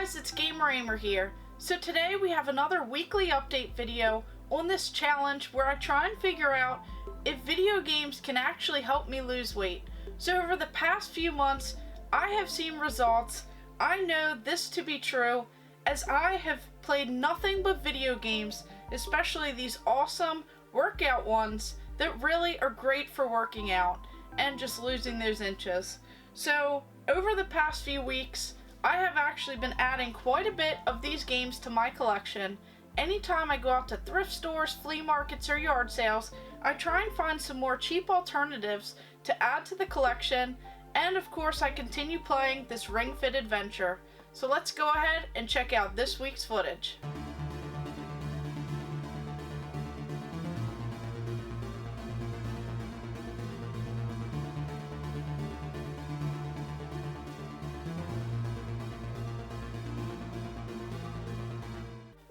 guys, it's Ahmer here. So today we have another weekly update video on this challenge where I try and figure out if video games can actually help me lose weight. So over the past few months, I have seen results. I know this to be true as I have played nothing but video games, especially these awesome workout ones that really are great for working out and just losing those inches. So over the past few weeks, I have actually been adding quite a bit of these games to my collection. Anytime I go out to thrift stores, flea markets, or yard sales, I try and find some more cheap alternatives to add to the collection, and of course I continue playing this Ring Fit adventure. So let's go ahead and check out this week's footage.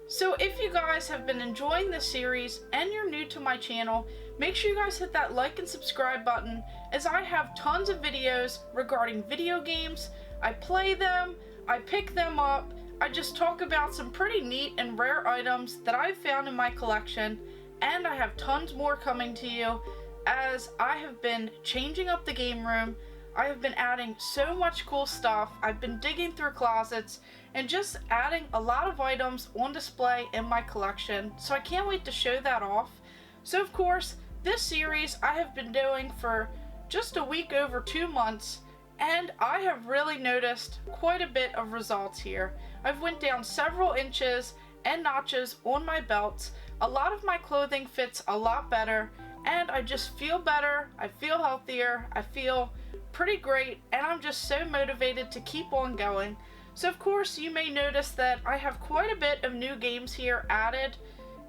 So if you guys have been enjoying this series and you're new to my channel, make sure you guys hit that like and subscribe button, as I have tons of videos regarding video games. I play them, I pick them up, I just talk about some pretty neat and rare items that I've found in my collection, and I have tons more coming to you as I have been changing up the game room. I have been adding so much cool stuff. I've been digging through closets and just adding a lot of items on display in my collection, so I can't wait to show that off. So of course, this series I have been doing for just a week over 2 months, and I have really noticed quite a bit of results here. I've went down several inches and notches on my belts. A lot of my clothing fits a lot better, and I just feel better, I feel healthier, I feel pretty great, and I'm just so motivated to keep on going. So of course you may notice that I have quite a bit of new games here added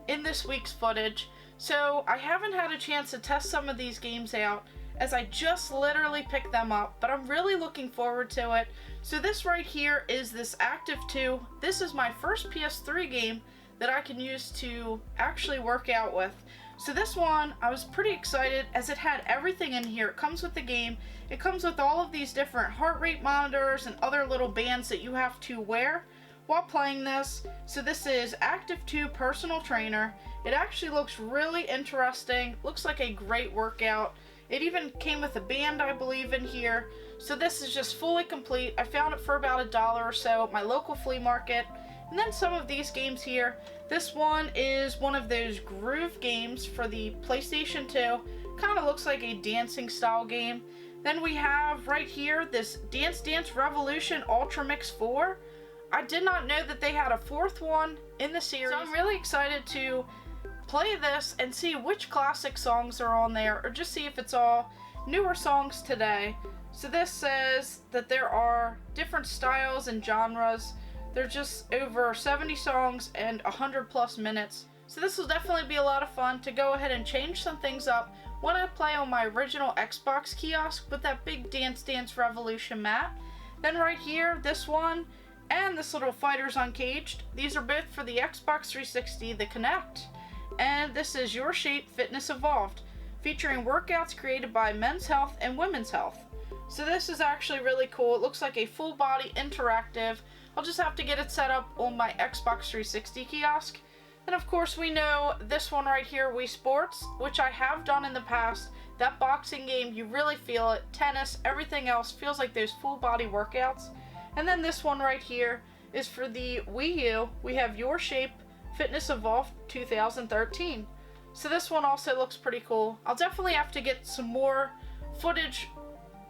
in this week's footage. So I haven't had a chance to test some of these games out as I just literally picked them up, but I'm really looking forward to it. So this right here is this Active 2. This is my first PS3 game that I can use to actually work out with. So this one, I was pretty excited as it had everything in here. It comes with the game. It comes with all of these different heart rate monitors and other little bands that you have to wear while playing this. So this is Active 2 Personal Trainer. It actually looks really interesting. Looks like a great workout. It even came with a band, I believe, in here. So this is just fully complete. I found it for about $1 or so at my local flea market. And then some of these games here. This one is one of those groove games for the PlayStation 2. Kind of looks like a dancing style game. Then we have right here this Dance Dance Revolution Ultra Mix 4. I did not know that they had a fourth one in the series. So I'm really excited to play this and see which classic songs are on there, or just see if it's all newer songs today. So this says that there are different styles and genres. There's just over 70 songs and 100+ minutes. So this will definitely be a lot of fun to go ahead and change some things up when I play on my original Xbox kiosk with that big Dance Dance Revolution mat. Then right here, this one and this little Fighters Uncaged. These are both for the Xbox 360, the Kinect. And this is Your Shape Fitness Evolved, featuring workouts created by Men's Health and Women's Health. So this is actually really cool. It looks like a full body interactive. I'll just have to get it set up on my Xbox 360 kiosk. And of course we know this one right here, Wii Sports, which I have done in the past. That boxing game, you really feel it. Tennis, everything else feels like those full body workouts. And then this one right here is for the Wii U. We have Your Shape Fitness Evolved 2013. So this one also looks pretty cool. I'll definitely have to get some more footage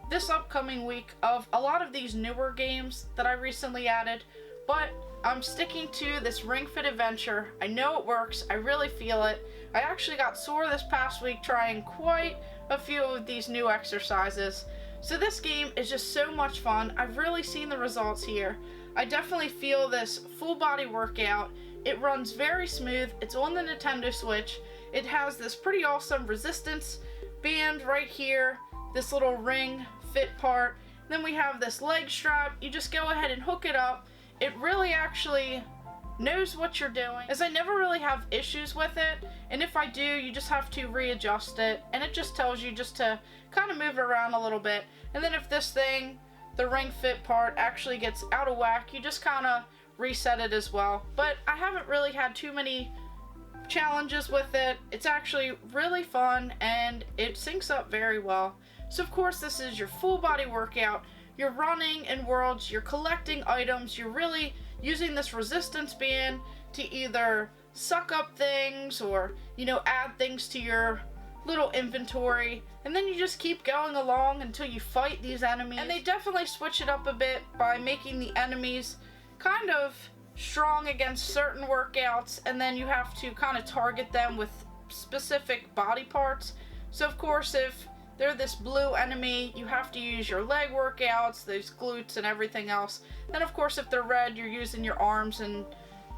this upcoming week of a lot of these newer games that I recently added, but I'm sticking to this Ring Fit adventure. I know it works. I really feel it. I actually got sore this past week trying quite a few of these new exercises. So this game is just so much fun. I've really seen the results here. I definitely feel this full body workout. It runs very smooth. It's on the Nintendo Switch. It has this pretty awesome resistance band right here, this little ring fit part. Then we have this leg strap. You just go ahead and hook it up. It really actually knows what you're doing, as I never really have issues with it, and if I do, you just have to readjust it, and it just tells you just to kind of move it around a little bit. And then if this thing, the ring fit part, actually gets out of whack, you just kind of reset it as well. But I haven't really had too many challenges with it. It's actually really fun and it syncs up very well. So of course this is your full body workout. You're running in worlds, you're collecting items, you're really using this resistance band to either suck up things or, you know, add things to your little inventory, and then you just keep going along until you fight these enemies. And they definitely switch it up a bit by making the enemies kind of strong against certain workouts, and then you have to kind of target them with specific body parts. So of course if they're this blue enemy, you have to use your leg workouts, those glutes and everything else. Then of course if they're red, you're using your arms and,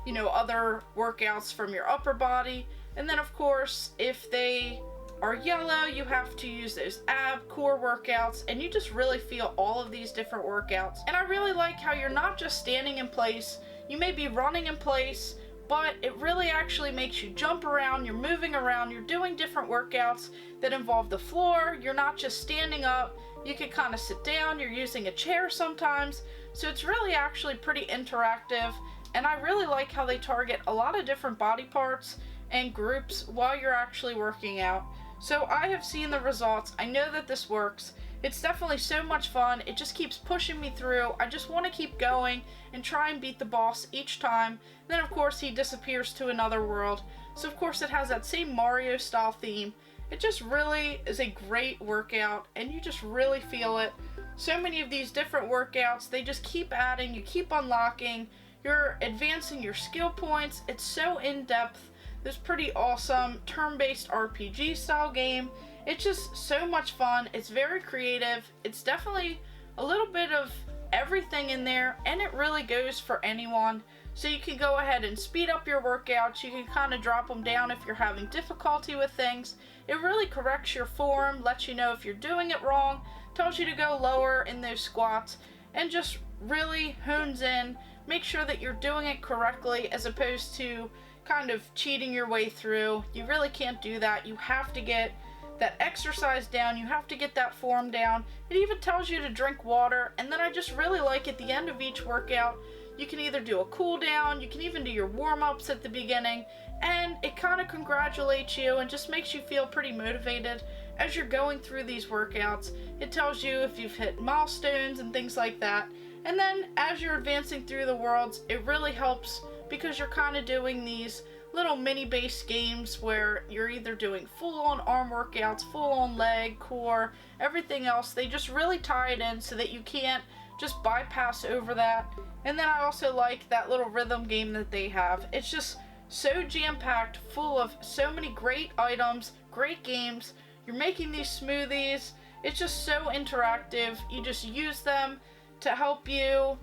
you know, other workouts from your upper body. And then of course if they are yellow, you have to use those ab core workouts, and you just really feel all of these different workouts. And I really like how you're not just standing in place, you may be running in place, but it really actually makes you jump around, you're moving around, you're doing different workouts that involve the floor, you're not just standing up, you can kind of sit down, you're using a chair sometimes, so it's really actually pretty interactive, and I really like how they target a lot of different body parts and groups while you're actually working out. So I have seen the results, I know that this works, it's definitely so much fun, it just keeps pushing me through, I just want to keep going and try and beat the boss each time. Then of course he disappears to another world, so of course it has that same Mario style theme. It just really is a great workout and you just really feel it. So many of these different workouts, they just keep adding, you keep unlocking, you're advancing your skill points, it's so in-depth. This pretty awesome turn-based RPG style game. It's just so much fun. It's very creative. It's definitely a little bit of everything in there, and it really goes for anyone. So you can go ahead and speed up your workouts. You can kind of drop them down if you're having difficulty with things. It really corrects your form, lets you know if you're doing it wrong, tells you to go lower in those squats, and just really hones in. Make sure that you're doing it correctly as opposed to kind of cheating your way through. You really can't do that. You have to get that exercise down, you have to get that form down. It even tells you to drink water, and then I just really like at the end of each workout, you can either do a cool down, you can even do your warm-ups at the beginning, and it kind of congratulates you and just makes you feel pretty motivated as you're going through these workouts. It tells you if you've hit milestones and things like that. And then as you're advancing through the worlds, it really helps because you're kind of doing these little mini-based games where you're either doing full-on arm workouts, full-on leg, core, everything else. They just really tie it in so that you can't just bypass over that. And then I also like that little rhythm game that they have. It's just so jam-packed, full of so many great items, great games. You're making these smoothies. It's just so interactive. You just use them to help you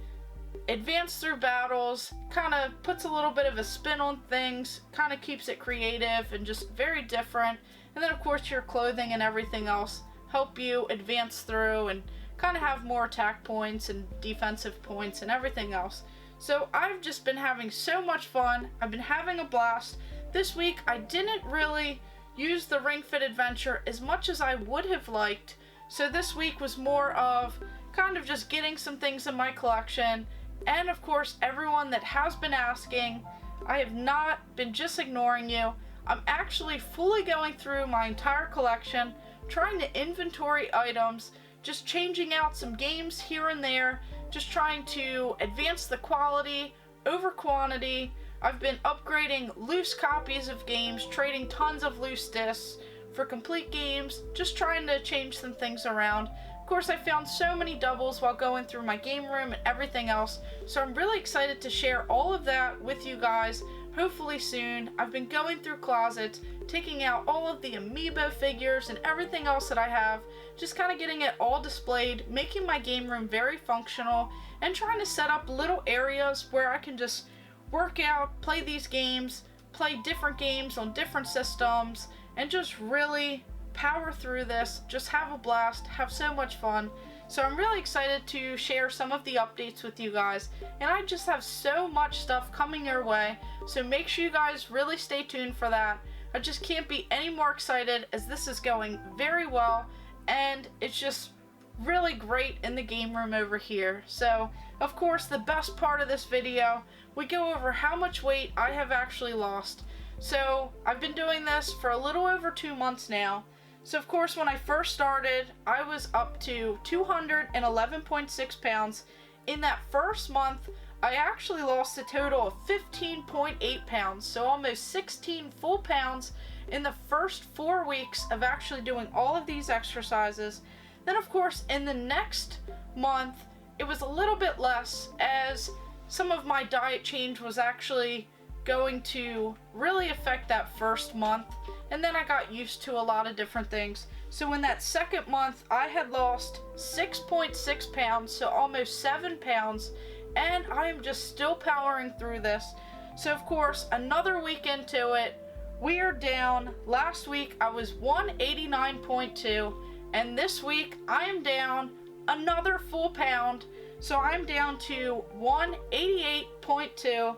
advance through battles, kind of puts a little bit of a spin on things, kind of keeps it creative and just very different. And then of course your clothing and everything else help you advance through and kind of have more attack points and defensive points and everything else. So I've just been having so much fun. I've been having a blast. This week I didn't really use the Ring Fit Adventure as much as I would have liked. So this week was more of kind of just getting some things in my collection. And of course, everyone that has been asking, I have not been just ignoring you. I'm actually fully going through my entire collection, trying to inventory items, just changing out some games here and there, just trying to advance the quality over quantity. I've been upgrading loose copies of games, trading tons of loose discs for complete games, just trying to change some things around. Of course, I found so many doubles while going through my game room and everything else, so I'm really excited to share all of that with you guys, hopefully soon. I've been going through closets, taking out all of the amiibo figures and everything else that I have, just kind of getting it all displayed, making my game room very functional, and trying to set up little areas where I can just work out, play these games, play different games on different systems, and just really power through this, just have a blast, have so much fun. So I'm really excited to share some of the updates with you guys, and I just have so much stuff coming your way, so make sure you guys really stay tuned for that. I just can't be any more excited as this is going very well, and it's just really great in the game room over here. So Of course, the best part of this video, we go over how much weight I have actually lost. So I've been doing this for a little over 2 months now. So of course, when I first started, I was up to 211.6 pounds. In that first month, I actually lost a total of 15.8 pounds, so almost 16 full pounds in the first 4 weeks of actually doing all of these exercises. Then of course, in the next month, it was a little bit less, as some of my diet change was actually going to really affect that first month, and then I got used to a lot of different things. So in that second month, I had lost 6.6 pounds, so almost 7 pounds, and I am just still powering through this. So of course, another week into it, we are down. Last week I was 189.2, and this week I am down another full pound, so I'm down to 188.2,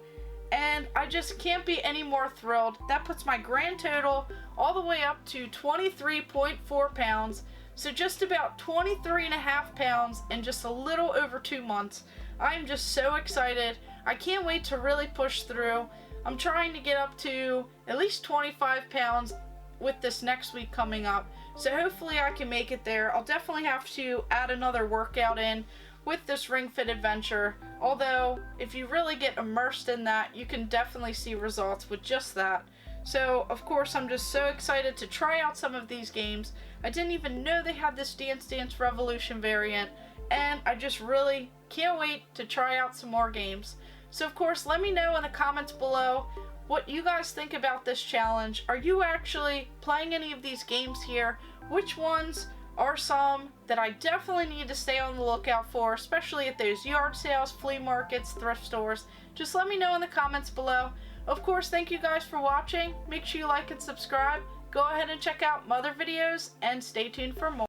and I just can't be any more thrilled. That puts my grand total all the way up to 23.4 pounds, so just about 23.5 pounds in just a little over 2 months. I'm just so excited. I can't wait to really push through. I'm trying to get up to at least 25 pounds with this next week coming up, so hopefully I can make it there. I'll definitely have to add another workout in with this Ring Fit adventure, although if you really get immersed in that, you can definitely see results with just that. So of course, I'm just so excited to try out some of these games. I didn't even know they had this Dance Dance Revolution variant, and I just really can't wait to try out some more games. So of course, let me know in the comments below what you guys think about this challenge. Are you actually playing any of these games here? Which ones are some that I definitely need to stay on the lookout for, especially at those yard sales, flea markets, thrift stores? Just let me know in the comments below. Of course, thank you guys for watching. Make sure you like and subscribe. Go ahead and check out my other videos, and stay tuned for more.